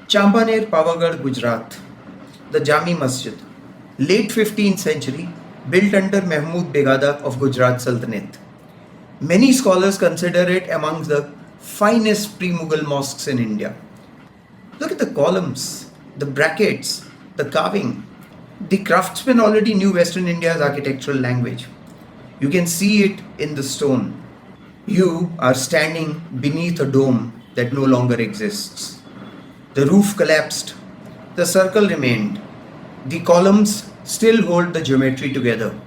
Champaner, Gujarat, the Jami Masjid, late 15th century, built under Mahmud Begada of Gujarat Sultanate. Many scholars consider it among the finest pre-Mughal mosques in India. Look at the columns, the brackets, the carving. The craftsmen already knew Western India's architectural language. You can see it in the stone. You are standing beneath a dome that no longer exists. The roof collapsed. The circle remained. The columns still hold the geometry together,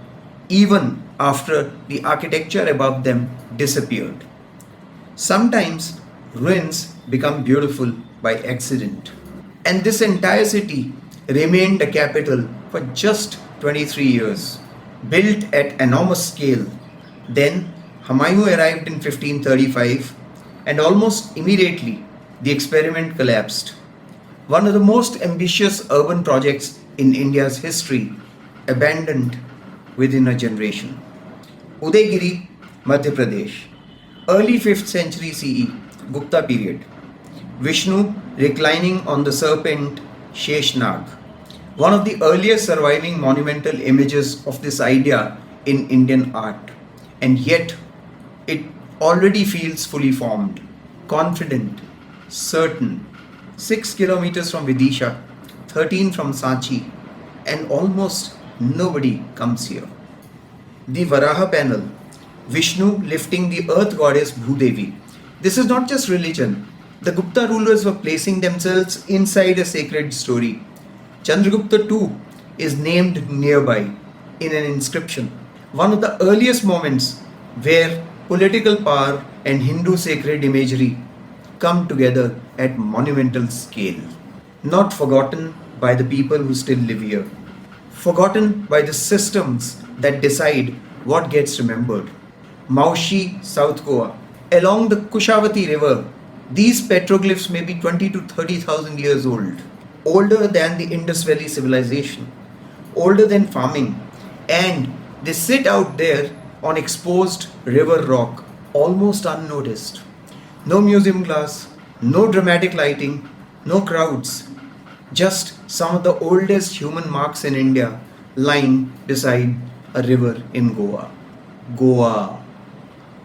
even after the architecture above them disappeared. Sometimes ruins become beautiful by accident. And this entire city remained a capital for just 23 years, built at enormous scale. Then Humayun arrived in 1535 and almost immediately the experiment collapsed. One of the most ambitious urban projects in India's history abandoned within a generation. Udaygiri, Madhya Pradesh, early 5th century CE, Gupta period. Vishnu reclining on the serpent Sheshnag, one of the earliest surviving monumental images of this idea in Indian art. And yet, it already feels fully formed, confident, certain. 6 kilometers from Vidisha, 13 from Sanchi, and almost nobody comes here. The Varaha panel, Vishnu lifting the earth goddess Bhudevi. This is not just religion. The Gupta rulers were placing themselves inside a sacred story. Chandragupta too is named nearby in an inscription. One of the earliest moments where political power and Hindu sacred imagery come together at monumental scale. Not forgotten by the people who still live here. Forgotten by the systems that decide what gets remembered. Maushi, South Goa. Along the Kushavati river, these petroglyphs may be 20 to 30,000 years old. Older than the Indus Valley civilization. Older than farming. And they sit out there on exposed river rock, almost unnoticed. No museum glass, no dramatic lighting, no crowds. Just some of the oldest human marks in India lying beside a river in Goa. Goa.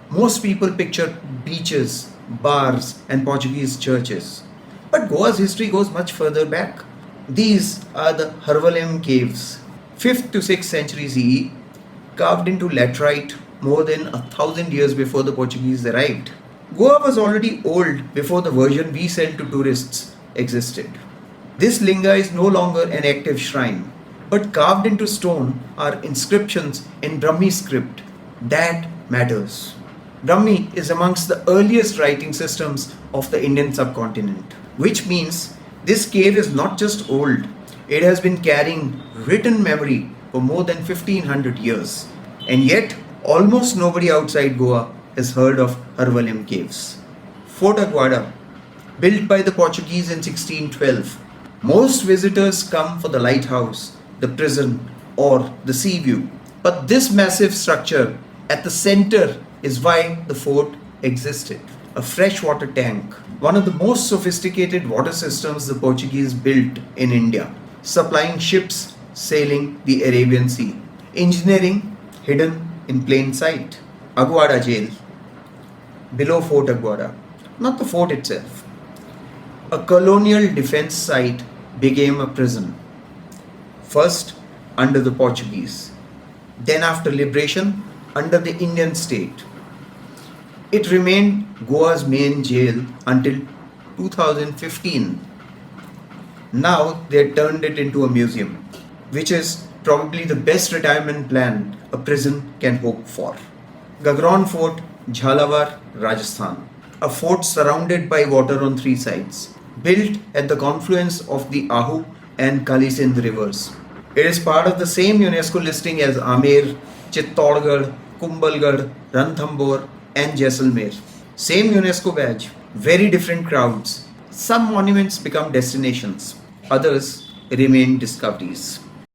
Most people picture beaches, bars, and Portuguese churches. But Goa's history goes much further back. These are the Harvalem caves, 5th to 6th century CE, carved into laterite more than 1,000 years before the Portuguese arrived. Goa was already old before the version we sell to tourists existed. This linga is no longer an active shrine, but carved into stone are inscriptions in Brahmi script. That matters. Brahmi is amongst the earliest writing systems of the Indian subcontinent, which means this cave is not just old, it has been carrying written memory for more than 1500 years. And yet, almost nobody outside Goa has heard of Harvalem caves. Fort Aguada, built by the Portuguese in 1612. Most visitors come for the lighthouse, the prison, or the sea view. But this massive structure at the center is why the fort existed. A freshwater tank, one of the most sophisticated water systems the Portuguese built in India, supplying ships sailing the Arabian Sea. Engineering hidden in plain sight. Aguada jail, below Fort Aguada, not the fort itself. A colonial defense site became a prison. First under the Portuguese, then after liberation under the Indian state. It remained Goa's main jail until 2015. Now they turned it into a museum, which is probably the best retirement plan a prison can hope for. Gagron Fort, Jhalawar, Rajasthan. A fort surrounded by water on 3 sides, built at the confluence of the Ahu and Kali Sindh rivers. It is part of the same UNESCO listing as Amer, Chittorgarh, Kumbhalgarh, Ranthambore, and Jaisalmer. Same UNESCO badge, very different crowds. Some monuments become destinations, others remain discoveries.